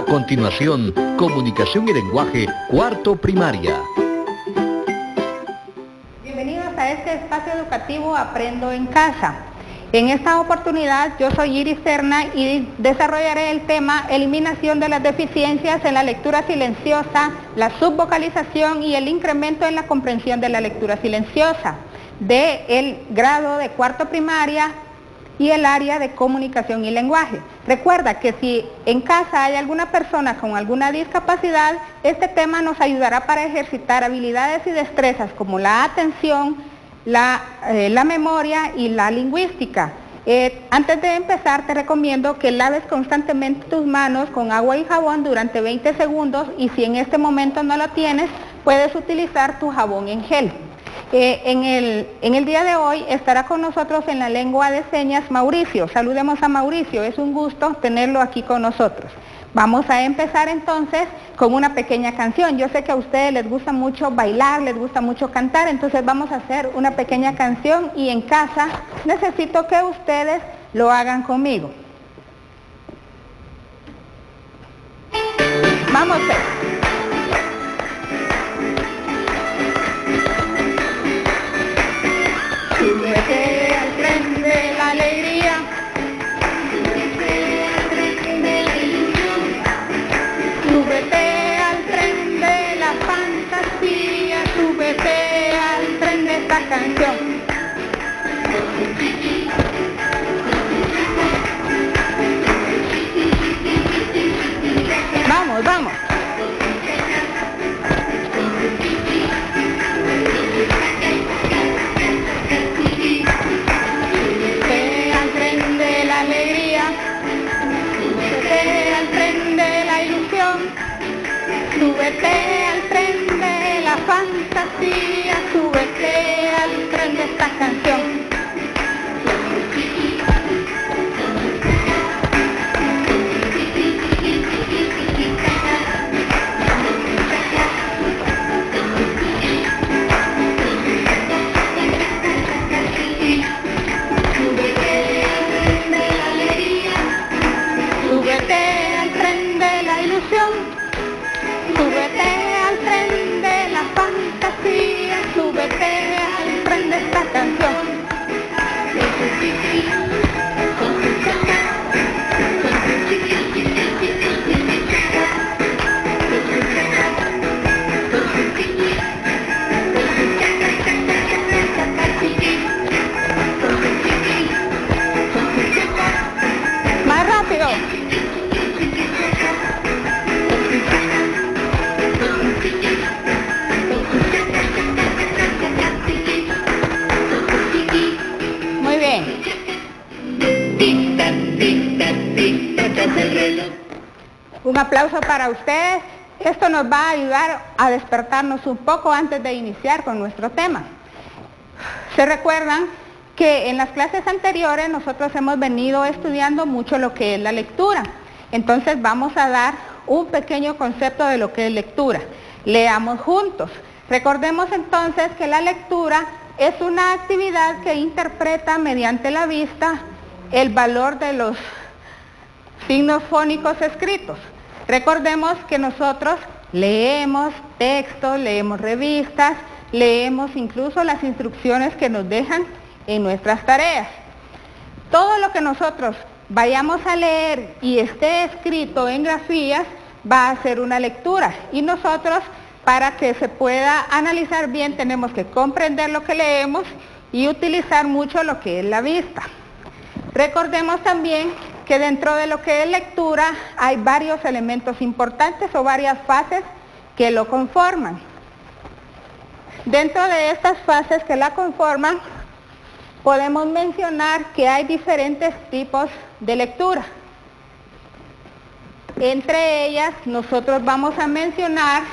A continuación, comunicación y lenguaje, cuarto primaria. Bienvenidos a este espacio educativo Aprendo en Casa. En esta oportunidad yo soy Iris Serna y desarrollaré el tema eliminación de las deficiencias en la lectura silenciosa, la subvocalización y el incremento en la comprensión de la lectura silenciosa del grado de cuarto primaria y el área de comunicación y lenguaje. Recuerda que si en casa hay alguna persona con alguna discapacidad, este tema nos ayudará para ejercitar habilidades y destrezas como la atención, la memoria y la lingüística. Antes de empezar te recomiendo que laves constantemente tus manos con agua y jabón durante 20 segundos y si en este momento no lo tienes, puedes utilizar tu jabón en gel. En el día de hoy estará con nosotros en la lengua de señas Mauricio. Saludemos a Mauricio, es un gusto tenerlo aquí con nosotros. Vamos a empezar entonces con una pequeña canción. Yo sé que a ustedes les gusta mucho bailar, les gusta mucho cantar, entonces vamos a hacer una pequeña canción y en casa necesito que ustedes lo hagan conmigo. Vamos a ver. Súbete al tren de la alegría, súbete al tren de la fantasía, súbete al tren de esta canción. Vamos, vamos. Súbete al tren de la fantasía, súbete al tren de esta canción. Súbete al tren de la ilusión. Súbete al tren de la fantasía, súbete al tren de esta canción. Más rápido. Un aplauso para ustedes. Esto nos va a ayudar a despertarnos un poco antes de iniciar con nuestro tema. Se recuerdan que en las clases anteriores nosotros hemos venido estudiando mucho lo que es la lectura. Entonces vamos a dar un pequeño concepto de lo que es lectura. Leamos juntos. Recordemos entonces que la lectura es una actividad que interpreta mediante la vista el valor de los signos fónicos escritos. Recordemos que nosotros leemos textos, leemos revistas, leemos incluso las instrucciones que nos dejan en nuestras tareas. Todo lo que nosotros vayamos a leer y esté escrito en grafías va a ser una lectura y nosotros para que se pueda analizar bien tenemos que comprender lo que leemos y utilizar mucho lo que es la vista. Recordemos también que dentro de lo que es lectura hay varios elementos importantes o varias fases que lo conforman. Dentro de estas fases que la conforman, podemos mencionar que hay diferentes tipos de lectura. Entre ellas, nosotros vamos a mencionar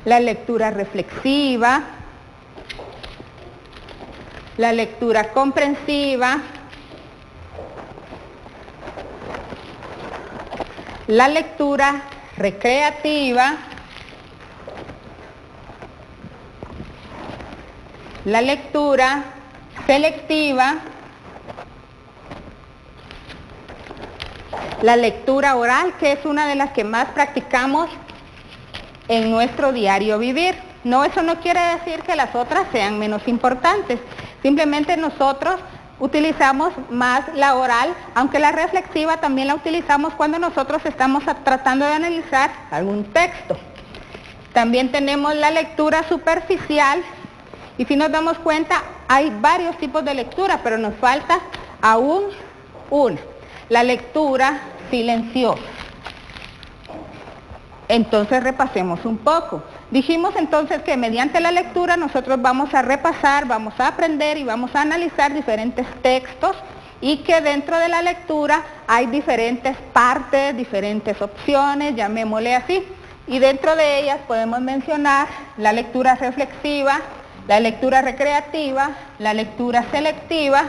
la lectura reflexiva, la lectura comprensiva, la lectura recreativa, la lectura selectiva, La lectura oral, que es una de las que más practicamos en nuestro diario vivir. No, eso no quiere decir que las otras sean menos importantes. Simplemente nosotros utilizamos más la oral, aunque la reflexiva también la utilizamos cuando nosotros estamos tratando de analizar algún texto. También tenemos la lectura superficial, y si nos damos cuenta, hay varios tipos de lectura, pero nos falta aún una, la lectura silenciosa. Entonces repasemos un poco. Dijimos entonces que mediante la lectura nosotros vamos a repasar, vamos a aprender y vamos a analizar diferentes textos, y que dentro de la lectura hay diferentes partes, diferentes opciones, llamémosle así, y dentro de ellas podemos mencionar la lectura reflexiva, la lectura recreativa, la lectura selectiva,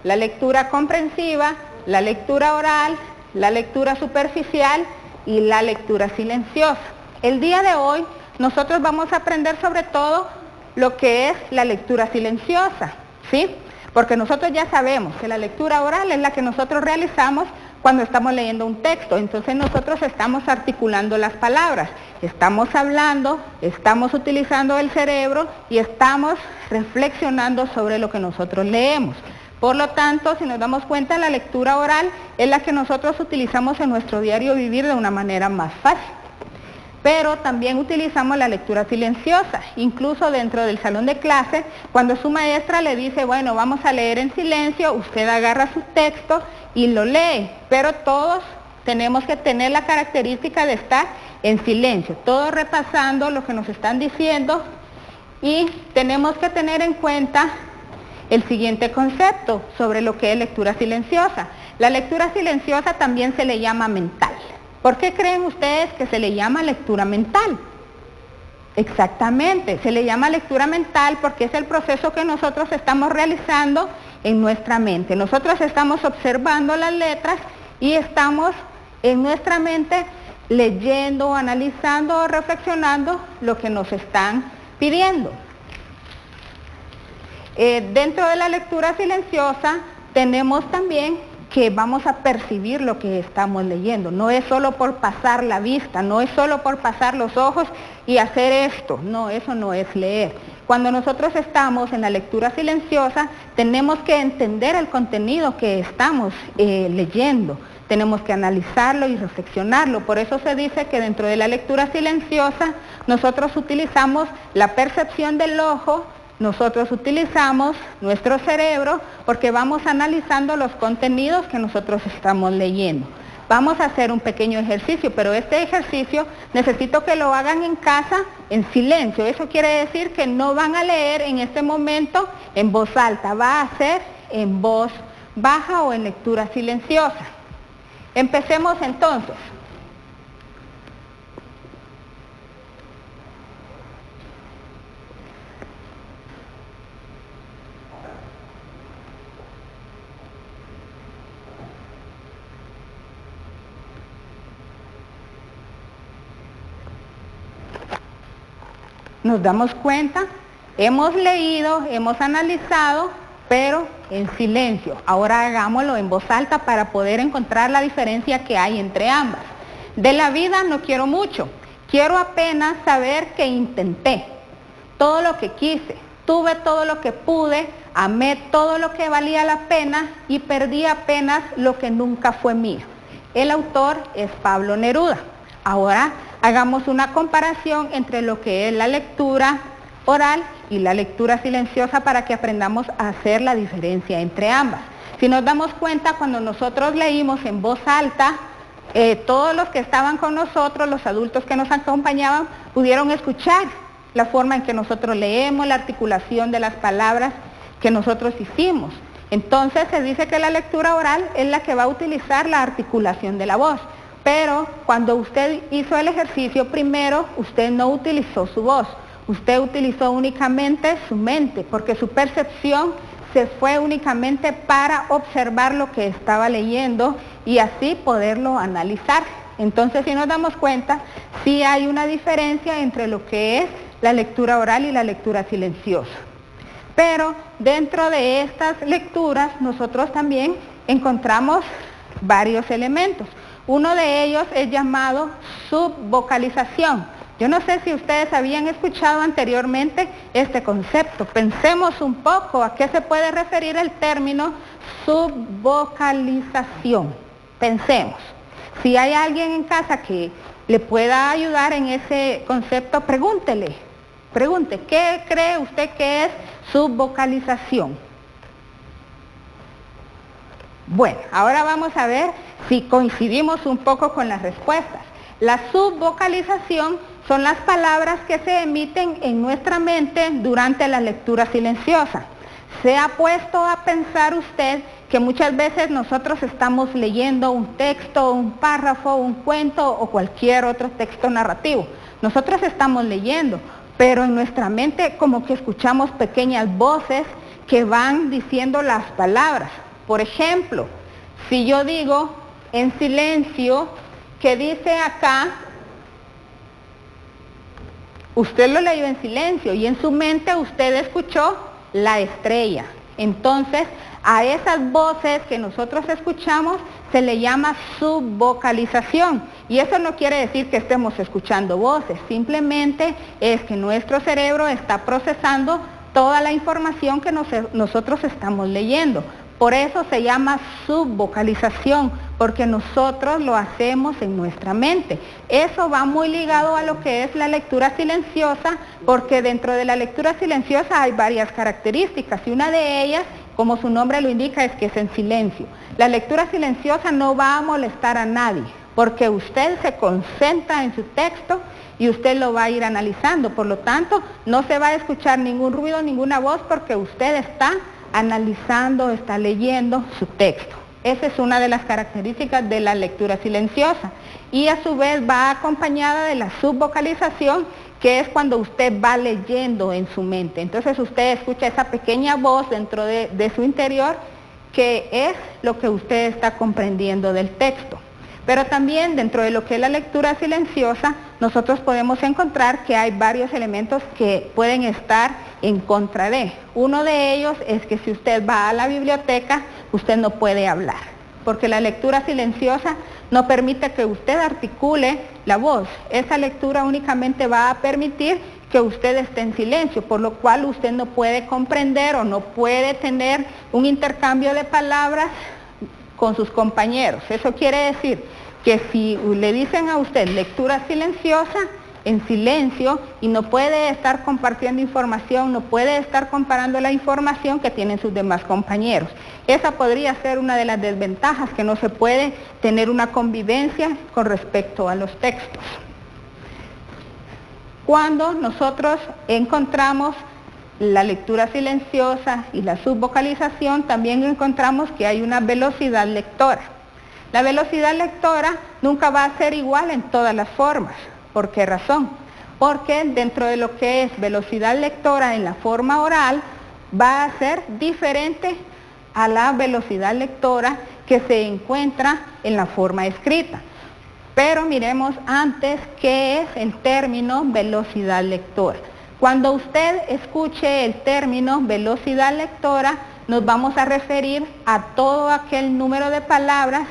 la lectura comprensiva, la lectura oral, la lectura superficial y la lectura silenciosa. El día de hoy nosotros vamos a aprender sobre todo lo que es la lectura silenciosa, ¿sí? Porque nosotros ya sabemos que la lectura oral es la que nosotros realizamos cuando estamos leyendo un texto. Entonces nosotros estamos articulando las palabras, estamos hablando, estamos utilizando el cerebro y estamos reflexionando sobre lo que nosotros leemos. Por lo tanto, si nos damos cuenta, la lectura oral es la que nosotros utilizamos en nuestro diario vivir de una manera más fácil. Pero también utilizamos la lectura silenciosa, incluso dentro del salón de clase, cuando su maestra le dice, bueno, vamos a leer en silencio, usted agarra su texto y lo lee, pero todos tenemos que tener la característica de estar en silencio, todos repasando lo que nos están diciendo, y tenemos que tener en cuenta el siguiente concepto sobre lo que es lectura silenciosa. La lectura silenciosa también se le llama mental. ¿Por qué creen ustedes que se le llama lectura mental? Exactamente, se le llama lectura mental porque es el proceso que nosotros estamos realizando en nuestra mente. Nosotros estamos observando las letras y estamos en nuestra mente leyendo, analizando o reflexionando lo que nos están pidiendo. Dentro de la lectura silenciosa tenemos también que vamos a percibir lo que estamos leyendo. No es solo por pasar la vista, no es solo por pasar los ojos y hacer esto. No, eso no es leer. Cuando nosotros estamos en la lectura silenciosa, tenemos que entender el contenido que estamos leyendo. Tenemos que analizarlo y reflexionarlo. Por eso se dice que dentro de la lectura silenciosa nosotros utilizamos la percepción del ojo, nosotros utilizamos nuestro cerebro porque vamos analizando los contenidos que nosotros estamos leyendo. Vamos a hacer un pequeño ejercicio, pero este ejercicio necesito que lo hagan en casa en silencio. Eso quiere decir que no van a leer en este momento en voz alta, va a ser en voz baja o en lectura silenciosa. Empecemos entonces. Nos damos cuenta, hemos leído, hemos analizado, pero en silencio. Ahora hagámoslo en voz alta para poder encontrar la diferencia que hay entre ambas. De la vida no quiero mucho, quiero apenas saber que intenté todo lo que quise, tuve todo lo que pude, amé todo lo que valía la pena y perdí apenas lo que nunca fue mío. El autor es Pablo Neruda. Ahora hagamos una comparación entre lo que es la lectura oral y la lectura silenciosa para que aprendamos a hacer la diferencia entre ambas. Si nos damos cuenta, cuando nosotros leímos en voz alta, todos los que estaban con nosotros, los adultos que nos acompañaban, pudieron escuchar la forma en que nosotros leemos, la articulación de las palabras que nosotros hicimos. Entonces se dice que la lectura oral es la que va a utilizar la articulación de la voz. Pero cuando usted hizo el ejercicio primero, usted no utilizó su voz, usted utilizó únicamente su mente, porque su percepción se fue únicamente para observar lo que estaba leyendo y así poderlo analizar. Entonces, si nos damos cuenta, sí hay una diferencia entre lo que es la lectura oral y la lectura silenciosa. Pero dentro de estas lecturas nosotros también encontramos varios elementos. Uno de ellos es llamado subvocalización. Yo no sé si ustedes habían escuchado anteriormente este concepto. Pensemos un poco a qué se puede referir el término subvocalización. Pensemos. Si hay alguien en casa que le pueda ayudar en ese concepto, pregúntele. Pregunte, ¿qué cree usted que es subvocalización? Bueno, ahora vamos a ver si coincidimos un poco con las respuestas. La subvocalización son las palabras que se emiten en nuestra mente durante la lectura silenciosa. ¿Se ha puesto a pensar usted que muchas veces nosotros estamos leyendo un texto, un párrafo, un cuento o cualquier otro texto narrativo? Nosotros estamos leyendo, pero en nuestra mente como que escuchamos pequeñas voces que van diciendo las palabras. Por ejemplo, si yo digo en silencio, ¿qué dice acá? Usted lo leyó en silencio y en su mente usted escuchó la estrella. Entonces, a esas voces que nosotros escuchamos se le llama subvocalización. Y eso no quiere decir que estemos escuchando voces, simplemente es que nuestro cerebro está procesando toda la información que nosotros estamos leyendo. Por eso se llama subvocalización, porque nosotros lo hacemos en nuestra mente. Eso va muy ligado a lo que es la lectura silenciosa, porque dentro de la lectura silenciosa hay varias características, y una de ellas, como su nombre lo indica, es que es en silencio. La lectura silenciosa no va a molestar a nadie, porque usted se concentra en su texto y usted lo va a ir analizando. Por lo tanto, no se va a escuchar ningún ruido, ninguna voz, porque usted está analizando, está leyendo su texto. Esa es una de las características de la lectura silenciosa. Y a su vez va acompañada de la subvocalización, que es cuando usted va leyendo en su mente. Entonces usted escucha esa pequeña voz dentro de su interior, que es lo que usted está comprendiendo del texto. Pero también dentro de lo que es la lectura silenciosa, nosotros podemos encontrar que hay varios elementos que pueden estar en contra de. Uno de ellos es que si usted va a la biblioteca, usted no puede hablar, porque la lectura silenciosa no permite que usted articule la voz. Esa lectura únicamente va a permitir que usted esté en silencio, por lo cual usted no puede comprender o no puede tener un intercambio de palabras con sus compañeros. Eso quiere decir que si le dicen a usted lectura silenciosa, en silencio, y no puede estar compartiendo información, no puede estar comparando la información que tienen sus demás compañeros. Esa podría ser una de las desventajas, que no se puede tener una convivencia con respecto a los textos. Cuando nosotros encontramos la lectura silenciosa y la subvocalización, también encontramos que hay una velocidad lectora. La velocidad lectora nunca va a ser igual en todas las formas. ¿Por qué razón? Porque dentro de lo que es velocidad lectora en la forma oral, va a ser diferente a la velocidad lectora que se encuentra en la forma escrita. Pero miremos antes qué es el término velocidad lectora. Cuando usted escuche el término velocidad lectora, nos vamos a referir a todo aquel número de palabras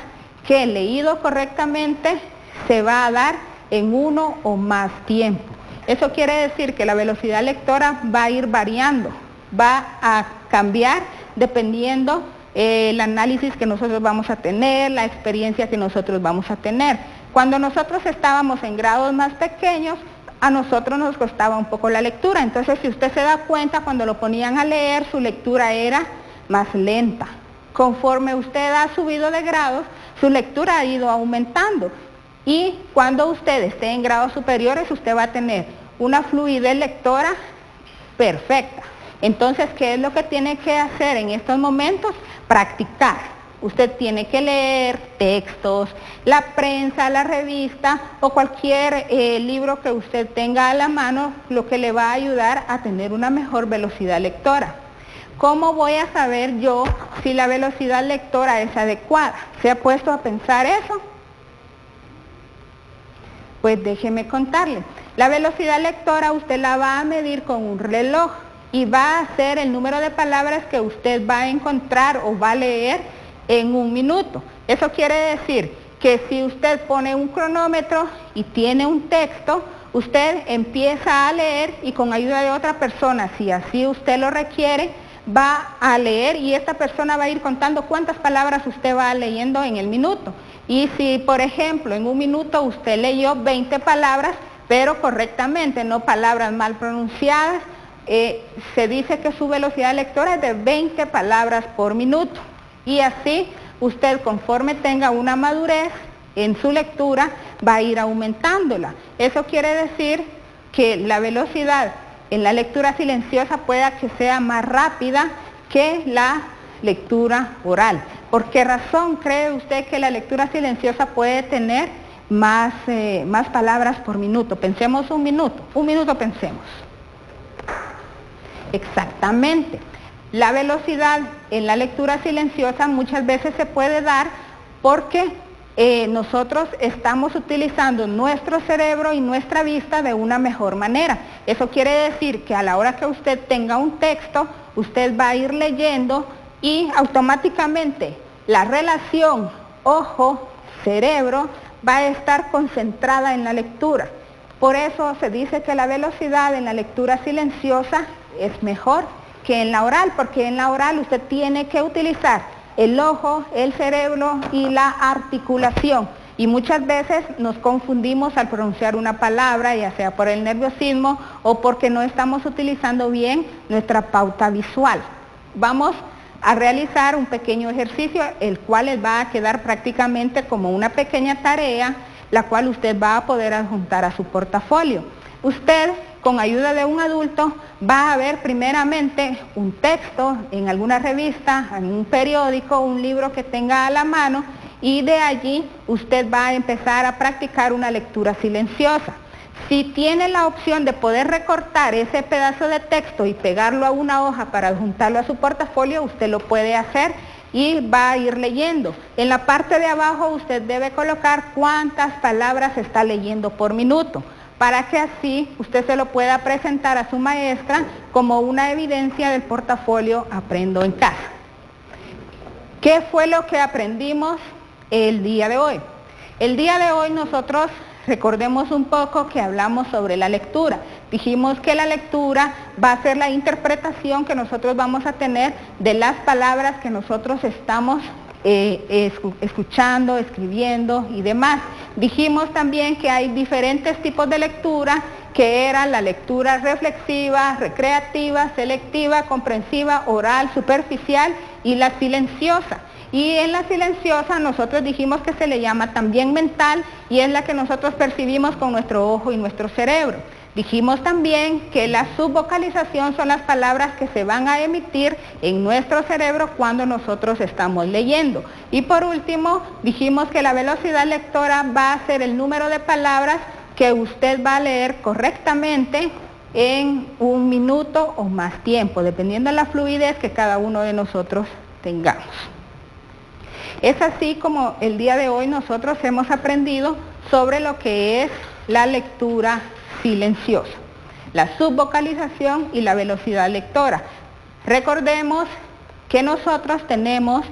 que, leído correctamente, se va a dar en uno o más tiempo. Eso quiere decir que la velocidad lectora va a ir variando, va a cambiar dependiendo el análisis que nosotros vamos a tener, la experiencia que nosotros vamos a tener. Cuando nosotros estábamos en grados más pequeños, a nosotros nos costaba un poco la lectura. Entonces, si usted se da cuenta, cuando lo ponían a leer, su lectura era más lenta. Conforme usted ha subido de grados, su lectura ha ido aumentando. Y cuando usted esté en grados superiores, usted va a tener una fluidez lectora perfecta. Entonces, ¿qué es lo que tiene que hacer en estos momentos? Practicar. Usted tiene que leer textos, la prensa, la revista o cualquier libro que usted tenga a la mano, lo que le va a ayudar a tener una mejor velocidad lectora. ¿Cómo voy a saber yo si la velocidad lectora es adecuada? ¿Se ha puesto a pensar eso? Pues déjeme contarle. La velocidad lectora usted la va a medir con un reloj y va a ser el número de palabras que usted va a encontrar o va a leer en un minuto. Eso quiere decir que si usted pone un cronómetro y tiene un texto, usted empieza a leer y con ayuda de otra persona, si así usted lo requiere, va a leer y esta persona va a ir contando cuántas palabras usted va leyendo en el minuto. Y si, por ejemplo, en un minuto usted leyó 20 palabras, pero correctamente, no palabras mal pronunciadas, se dice que su velocidad lectora es de 20 palabras por minuto. Y así usted, conforme tenga una madurez en su lectura, va a ir aumentándola. Eso quiere decir que la velocidad en la lectura silenciosa pueda que sea más rápida que la lectura oral. ¿Por qué razón cree usted que la lectura silenciosa puede tener más palabras por minuto? Pensemos un minuto pensemos. Exactamente. La velocidad en la lectura silenciosa muchas veces se puede dar porque nosotros estamos utilizando nuestro cerebro y nuestra vista de una mejor manera. Eso quiere decir que a la hora que usted tenga un texto, usted va a ir leyendo y automáticamente la relación ojo-cerebro va a estar concentrada en la lectura. Por eso se dice que la velocidad en la lectura silenciosa es mejor que en la oral, porque en la oral usted tiene que utilizar el ojo, el cerebro y la articulación. Y muchas veces nos confundimos al pronunciar una palabra, ya sea por el nerviosismo o porque no estamos utilizando bien nuestra pauta visual. Vamos a realizar un pequeño ejercicio, el cual les va a quedar prácticamente como una pequeña tarea, la cual usted va a poder adjuntar a su portafolio. Usted, con ayuda de un adulto, va a ver primeramente un texto en alguna revista, en un periódico, un libro que tenga a la mano, y de allí usted va a empezar a practicar una lectura silenciosa. Si tiene la opción de poder recortar ese pedazo de texto y pegarlo a una hoja para adjuntarlo a su portafolio, usted lo puede hacer y va a ir leyendo. En la parte de abajo usted debe colocar cuántas palabras está leyendo por minuto, para que así usted se lo pueda presentar a su maestra como una evidencia del portafolio Aprendo en Casa. ¿Qué fue lo que aprendimos el día de hoy? El día de hoy nosotros recordemos un poco que hablamos sobre la lectura. Dijimos que la lectura va a ser la interpretación que nosotros vamos a tener de las palabras que nosotros estamos escuchando, escribiendo y demás. Dijimos también que hay diferentes tipos de lectura, que eran la lectura reflexiva, recreativa, selectiva, comprensiva, oral, superficial y la silenciosa. Y en la silenciosa nosotros dijimos que se le llama también mental y es la que nosotros percibimos con nuestro ojo y nuestro cerebro. Dijimos también que la subvocalización son las palabras que se van a emitir en nuestro cerebro cuando nosotros estamos leyendo. Y por último, dijimos que la velocidad lectora va a ser el número de palabras que usted va a leer correctamente en un minuto o más tiempo, dependiendo de la fluidez que cada uno de nosotros tengamos. Es así como el día de hoy nosotros hemos aprendido sobre lo que es la lectura silenciosa, la subvocalización y la velocidad lectora. Recordemos que nosotros tenemos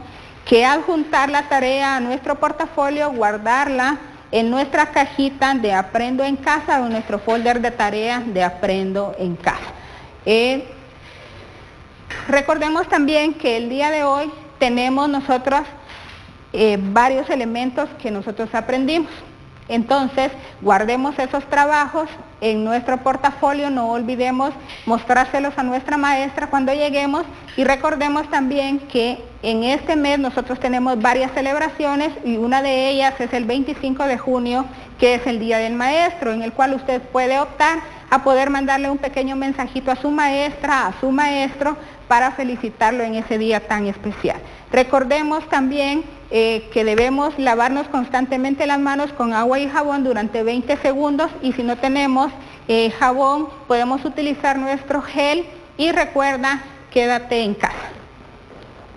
que adjuntar la tarea a nuestro portafolio, guardarla en nuestra cajita de Aprendo en Casa o en nuestro folder de tareas de Aprendo en Casa. Recordemos también que el día de hoy tenemos nosotros varios elementos que nosotros aprendimos. Entonces, guardemos esos trabajos en nuestro portafolio, no olvidemos mostrárselos a nuestra maestra cuando lleguemos y recordemos también que en este mes nosotros tenemos varias celebraciones y una de ellas es el 25 de junio, que es el Día del Maestro, en el cual usted puede optar a poder mandarle un pequeño mensajito a su maestra, a su maestro, para felicitarlo en ese día tan especial. Recordemos también que debemos lavarnos constantemente las manos con agua y jabón durante 20 segundos y si no tenemos jabón podemos utilizar nuestro gel y recuerda, quédate en casa.